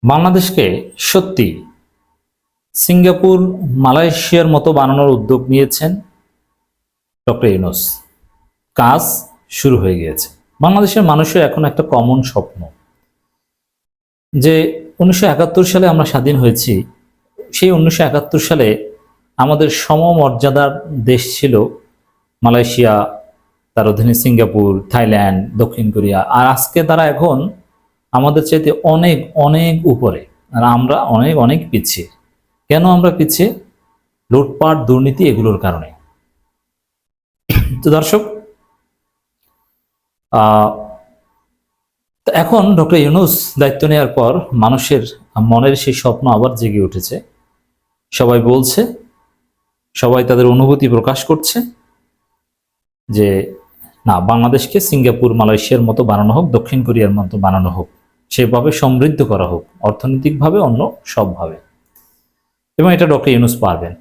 বাংলাদেশকে সত্যি সিঙ্গাপুর মালয়েশিয়ার মতো বানানোর উদ্যোগ নিয়েছেন ডক্টর ইউনূস। কাজ শুরু হয়ে গিয়েছে। বাংলাদেশের মানুষের এখন একটা কমন স্বপ্ন যে 1971 সালে আমরা স্বাধীন হয়েছি। সেই 1971 সালে আমাদের সমমর্যাদার দেশ ছিল মালয়েশিয়া, তার অধীনে সিঙ্গাপুর, থাইল্যান্ড, দক্ষিণ কোরিয়া। আর আজকে তারা এখন আমাদের চাইতে অনেক অনেক উপরে, আর আমরা অনেক অনেক পিছিয়ে। কেন আমরা পিছিয়ে? লুটপাট, দুর্নীতি, এগুলোর কারণে। তো দর্শক, এখন ডক্টর ইউনূস দায়িত্ব নেওয়ার পর মানুষের মনের সেই স্বপ্ন আবার জেগে উঠেছে। সবাই বলছে, সবাই তাদের অনুভূতি প্রকাশ করছে যে না, বাংলাদেশকে সিঙ্গাপুর মালয়েশিয়ার মতো বানানো হোক, দক্ষিণ কোরিয়ার মতো বানানো হোক, সেভাবে সমৃদ্ধ করা হোক, অর্থনৈতিকভাবে, অন্য সবভাবে। এবং এটা ডক্টর ইউনূস পারবেন।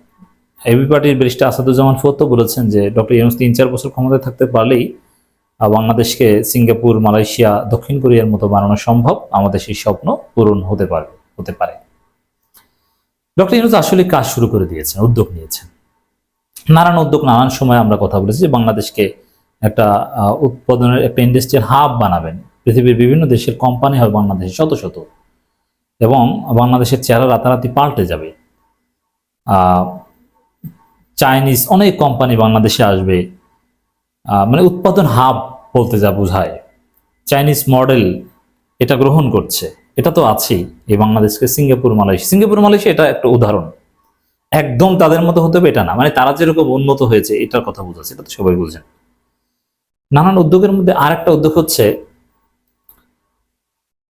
এবি পার্টির ব্যারিস্টার আসাদুজ্জামান ফুয়াদ বলেছেন যে ডক্টর ইউনূস 3-4 বছর ক্ষমতায় থাকতে পারলেই বাংলাদেশকে সিঙ্গাপুর, মালয়েশিয়া, দক্ষিণ কোরিয়ার মতো বানানো সম্ভব। আমাদের সেই স্বপ্ন পূরণ হতে পারে। ডক্টর ইউনূস আসলে কাজ শুরু করে দিয়েছেন, উদ্যোগ নিয়েছেন। নানান উদ্যোগ, নানান সময় আমরা কথা বলেছি যে বাংলাদেশকে একটা উৎপাদনের একটা ইন্ডাস্ট্রিয়াল হাব বানাবেন। পৃথিবীর বিভিন্ন দেশের কোম্পানি হবে বাংলাদেশে শত শত, এবং বাংলাদেশের চেহারা রাতারাতি পাল্টে যাবে। চাইনিজ অনেক কোম্পানি বাংলাদেশে আসবে, মানে উৎপাদন হাব বলতে যা বোঝায়। চাইনিজ মডেল এটা গ্রহণ করছে, এটা তো আছেই। এই বাংলাদেশকে সিঙ্গাপুর মালয়েশিয়া এটা একটা উদাহরণ। একদম তাদের মতো হতে হবে এটা না, মানে তারা যেরকম উন্নত হয়েছে এটার কথা বোঝাচ্ছে, এটা তো সবাই বুঝেন। নানান উদ্যোগের মধ্যে আরেকটা উদ্যোগ হচ্ছে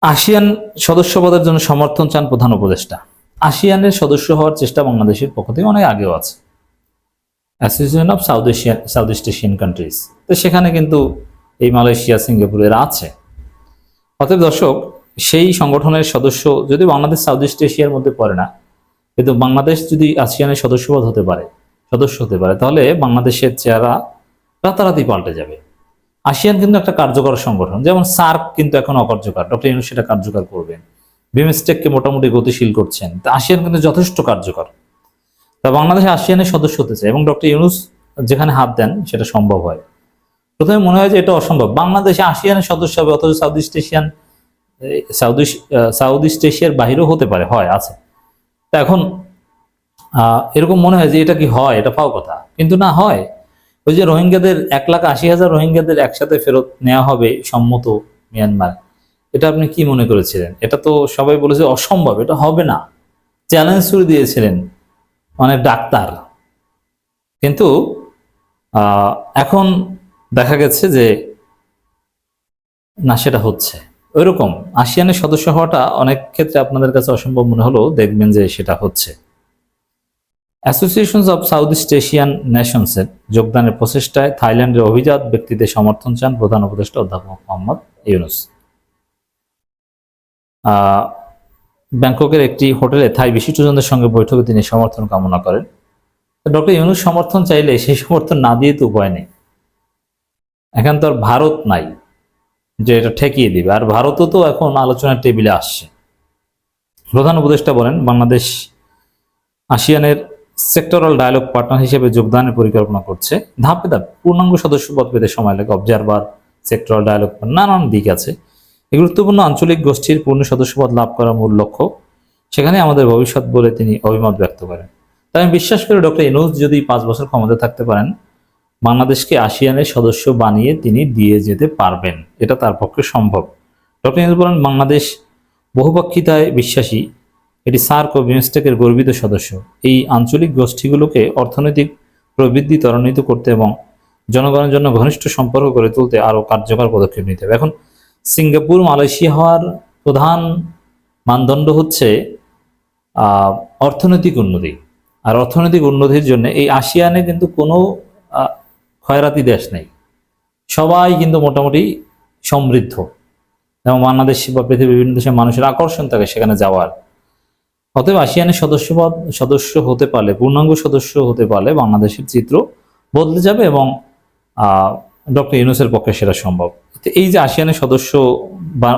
আসিয়ান সদস্যপদের জন্য সমর্থন চান প্রধান উপদেষ্টা। আসিয়ানের সদস্য হওয়ার চেষ্টা বাংলাদেশের পক্ষ থেকে অনেক আগেও আছে, association of south east Asian countries. তো সেখানে কিন্তু এই মালয়েশিয়া, সিঙ্গাপুরের আছে। অতএব দর্শক, সেই সংগঠনের সদস্য যদি বাংলাদেশ সাউথ ইস্ট এশিয়ার মধ্যে পড়ে না, কিন্তু বাংলাদেশ যদি আসিয়ানের সদস্য হতে পারে, তাহলে বাংলাদেশের চেহারা রাতারাতি পাল্টে যাবে। আসিয়ান কিন্তু একটা কার্যকর সংগঠন, যেমন সার্ক কিন্তু এখন অকার্যকর, ডক্টর ইউনূস সেটা কার্যকর করবেন। বিমস্টেককে মোটামুটি গতিশীল করছেন, তা আসিয়ান কিন্তু যথেষ্ট কার্যকর। তা বাংলাদেশ আসিয়ানের সদস্য হতে চায় এবং ডক্টর ইউনূস যেখানে হাত দেন সেটা সম্ভব হয়। প্রথমে মনে হয় যে এটা অসম্ভব, বাংলাদেশে আসিয়ানের সদস্য হবে, অথচ সাউথ ইস্ট এশিয়ার বাহিরেও হতে পারে, হয়, আছে। তা এখন এরকম মনে হয় যে এটা কি হয়, এটা পাও কথা, কিন্তু না হয়। ওই যে রোহিঙ্গাদের 1,80,000 রোহিঙ্গাদের একসাথে ফেরত নেওয়া হবে সম্মত মিয়ানমার, এটা আপনি কি মনে করেছিলেন? এটা তো সবাই বলেছে অসম্ভব, এটা হবে না, চ্যালেঞ্জ ছুড়ে দিয়েছিলেন অনেক ডাক্তার। কিন্তু এখন দেখা গেছে যে না, সেটা হচ্ছে। ওইরকম আসিয়ানের সদস্য হওয়াটা অনেক ক্ষেত্রে আপনাদের কাছে অসম্ভব মনে হলেও দেখবেন যে সেটা হচ্ছে। Association of south east Asian নেশনসের যোগদানের প্রচেষ্টায় থাইল্যান্ডের অভিজাত ব্যক্তিদের সমর্থন চান প্রধান উপদেষ্টা অধ্যাপক মোহাম্মদ ইউনূস। ব্যাংককের একটি হোটেলে থাই বিশিষ্টজনদের সঙ্গে বৈঠকে তিনি সমর্থন কামনা করেন। ডক্টর ইউনূস সমর্থন চাইলে সেই সমর্থন না দিয়ে তো উপায় নেই। এখন তো আর ভারত নাই যে এটা ঠেকিয়ে দিবে, আর ভারতও তো এখন আলোচনার টেবিলে আসছে। প্রধান উপদেষ্টা বলেন, বাংলাদেশ আসিয়ানের সেক্টরাল ডায়ালগ পার্টনার হিসেবে যোগদানের পরিকল্পনা করছে। ধাপে ধাপে পূর্ণাঙ্গ সদস্য পদ পেতে সময় লাগে। অবজারভার, সেক্টরাল ডায়ালগ, নানান দিক আছে। এই গুরুত্বপূর্ণ আঞ্চলিক গোষ্ঠীর পূর্ণ সদস্যপদ লাভ করা মূল লক্ষ্য, সেখানে আমাদের ভবিষ্যৎ বলে তিনি অভিমত ব্যক্ত করেন। তাই আমি বিশ্বাস করি ডক্টর ইউনূস যদি 5 বছর ক্ষমতায় থাকতে পারেন, বাংলাদেশকে আসিয়ানের সদস্য বানিয়ে তিনি দিয়ে যেতে পারবেন, এটা তার পক্ষে সম্ভব। ডক্টর ইউনূস বলেন, বাংলাদেশ বহুপক্ষিতায় বিশ্বাসী, এটি সার্ক ও বিমস্টেকের গর্বিত সদস্য। এই আঞ্চলিক গোষ্ঠীগুলোকে অর্থনৈতিক প্রবৃদ্ধি ত্বরান্বিত করতে এবং জনগণের জন্য ঘনিষ্ঠ সম্পর্ক গড়ে তুলতে আরও কার্যকর পদক্ষেপ নিতে হবে। এখন সিঙ্গাপুর, মালয়েশিয়া হওয়ার প্রধান মানদণ্ড হচ্ছে অর্থনৈতিক উন্নতি। আর অর্থনৈতিক উন্নতির জন্য এই আসিয়ানে কিন্তু কোনো খয়রাতি দেশ নেই, সবাই কিন্তু মোটামুটি সমৃদ্ধ, এবং বাংলাদেশ বা পৃথিবীর বিভিন্ন দেশের মানুষের আকর্ষণ থাকে সেখানে যাওয়ার। অতএব আসিয়ানের সদস্য হতে পারলে, পূর্ণাঙ্গ সদস্য হতে পারলে বাংলাদেশের চিত্র বদলে যাবে, এবং ডক্টর ইউনূসের পক্ষে সেটা সম্ভব। এই যে আসিয়ানের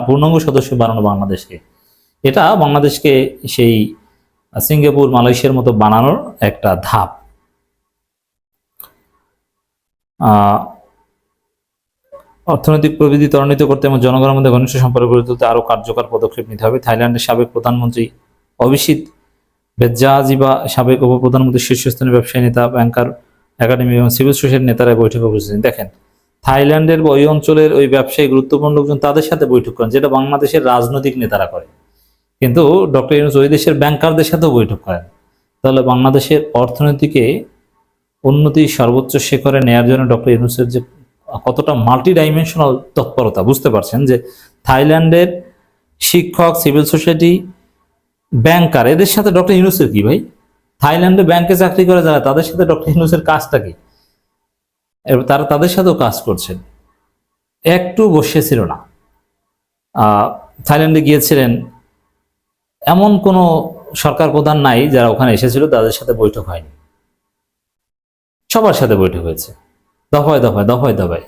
পূর্ণাঙ্গ সদস্য বানানো বাংলাদেশকে, এটা বাংলাদেশকে সেই সিঙ্গাপুর মালয়েশিয়ার মতো বানানোর একটা ধাপ। অর্থনৈতিক প্রবৃদ্ধি ত্বরান্বিত করতে এবং জনগণের মধ্যে ঘনিষ্ঠ সম্পর্ক গড়ে তুলতে আরও কার্যকর পদক্ষেপ নিতে হবে। থাইল্যান্ডের সাবেক প্রধানমন্ত্রী অভিজিৎ বেজ্জাজিবা, সাবেক উপপ্রধানমন্ত্রী, শীর্ষস্থানীয় ব্যবসায়ী নেতা, ব্যাংকার, একাডেমি এবং সিভিল সোসাইটির নেতারা বৈঠকে উপস্থিত। দেখেন, থাইল্যান্ডের ওই অঞ্চলের ওই ব্যবসায়ী গুরুত্বপূর্ণ লোকজন তাদের সাথে বৈঠক করেন, যেটা বাংলাদেশের রাজনৈতিক নেতারা করে। কিন্তু ডক্টর ইউনূস ওই দেশের ব্যাংকারদের সাথেও বৈঠক করেন। তাহলে বাংলাদেশের অর্থনীতিকে উন্নতি সর্বোচ্চ শিখরে নেয়ার জন্য ডক্টর ইউনূসের যে কতটা মাল্টি ডাইমেনশনাল তৎপরতা, বুঝতে পারছেন যে থাইল্যান্ডের শিক্ষক, সিভিল সোসাইটি, ব্যাংকার, এদের সাথে ডক্টর ইউনূসের কি ভাই? থাইল্যান্ডে ব্যাংকে চাকরি করে যারা, তাদের সাথে ডক্টর ইউনূসের কাজটা কি? তারা তাদের সাথেও কাজ করছেন, একটু বসেছিল না। থাইল্যান্ডে গিয়েছিলেন, এমন কোনো সরকার প্রধান নাই যারা ওখানে এসেছিল তাদের সাথে বৈঠক হয়নি। সবার সাথে বৈঠক হয়েছে, দফায় দফায় দফায় দফায়।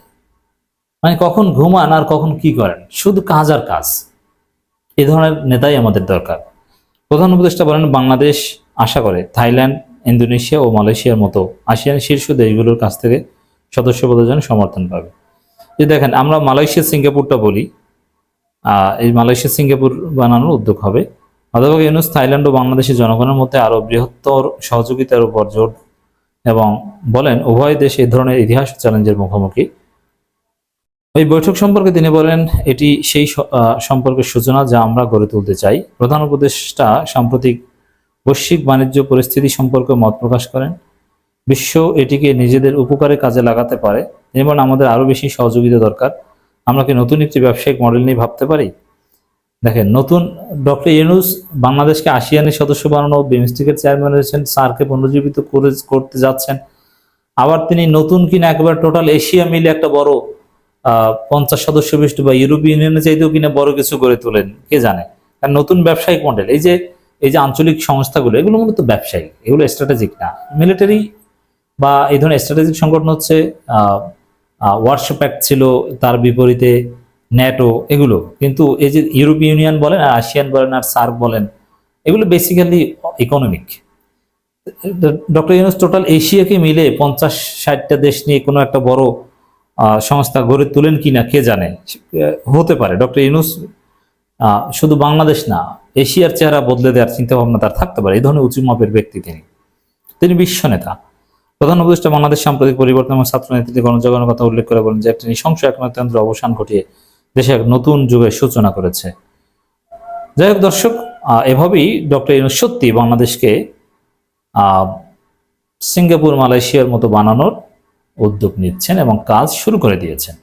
মানে কখন ঘুমান আর কখন কি করেন, শুধু কাজ আর কাজ। এই ধরনের নেতাই আমাদের দরকার। প্রধান উপদেষ্টা বলেন, বাংলাদেশ আশা করে থাইল্যান্ড, ইন্দোনেশিয়া ও মালয়েশিয়ার মতো আসিয়ান শীর্ষ দেশগুলোর কাছ থেকে সদস্যপদের জন্য সমর্থন পাবে। যে দেখেন, আমরা মালয়েশিয়া সিঙ্গাপুরটা বলি, এই মালয়েশিয়া সিঙ্গাপুর বানানোর উদ্যোগ হবে। অধ্যাপক ইউনূস থাইল্যান্ড ও বাংলাদেশের জনগণের মধ্যে আরো বৃহত্তর সহযোগিতার উপর জোর এবং বলেন উভয় দেশ এই ধরনের ইতিহাস চ্যালেঞ্জের মুখোমুখি। ওই বৈঠক সম্পর্কে তিনি বলেন, এটি সেই সম্পর্কের সূচনা যা আমরা গড়ে তুলতে চাই। প্রধান উপদেষ্টা সাম্প্রতিক বৈশ্বিক বাণিজ্য পরিস্থিতি সম্পর্কে মত প্রকাশ করেন। বিশ্ব এটিকে নিজেদের উপকারে কাজে লাগাতে পারে। তিনি বলেন, আমাদের আরো বেশি সহযোগিতা দরকার। আমরা কি নতুন একটি ব্যবসায়িক মডেল নিয়ে ভাবতে পারি? দেখেন, নতুন ডক্টর ইউনূস বাংলাদেশকে আসিয়ানের সদস্য বানানো, বিমস্টেকের চেয়ারম্যান হয়েছেন, সার্ককে পুনরুজ্জীবিত করতে যাচ্ছেন। আবার তিনি নতুন কিনা একবার টোটাল এশিয়া মিলে একটা বড় 50 সদস্য বিশিষ্ট বা ইউরোপীয় ইউনিয়নের চাইতেও কিনা বড় কিছু করে তোলেন, কে জানে। কারণ নতুন ব্যবসায়িক মডেল, এই যে আঞ্চলিক সংস্থাগুলো, এগুলো মূলত ব্যবসায়িক, এগুলো স্ট্র্যাটেজিক না। মিলিটারি বা এই ধরনের স্ট্র্যাটেজিক সংগঠন হচ্ছে ওয়ারশো প্যাক্ট ছিল, তার বিপরীতে ন্যাটো, এগুলো। কিন্তু এই যে ইউরোপীয় ইউনিয়ন বলেন আর আসিয়ান বলেন আর সার্ক বলেন, এগুলো basically economic. Doctor Yunus total এশিয়াকে মিলে 50-60টা দেশ নিয়ে কোনো একটা বড় সংস্থা গড়ে তোলেন কিনা কে জানে, হতে পারে। ডক্টর ইউনূস শুধু বাংলাদেশ না, এশিয়ার চেহারা বদলে দেওয়ার চিন্তা ভাবনা তার থাকতে পারে। এই ধরনের উঁচু মাপের ব্যক্তি তিনি বিশ্ব নেতা। প্রধান উপদেষ্টা বাংলাদেশ সাম্প্রতিক পরিবর্তন এবং ছাত্র নেতৃত্বে গণজাগরণের কথা উল্লেখ করে বলেন যে একটি নৃশংস একনায়কতন্ত্রের অবসান ঘটিয়ে দেশে এক নতুন যুগের সূচনা করেছে। যাই হোক দর্শক, এভাবেই ডক্টর ইউনূস সত্যি বাংলাদেশকে সিঙ্গাপুর, মালয়েশিয়ার মতো বানানোর উদ্যোগ নিচ্ছেন এবং কাজ শুরু করে দিয়েছেন।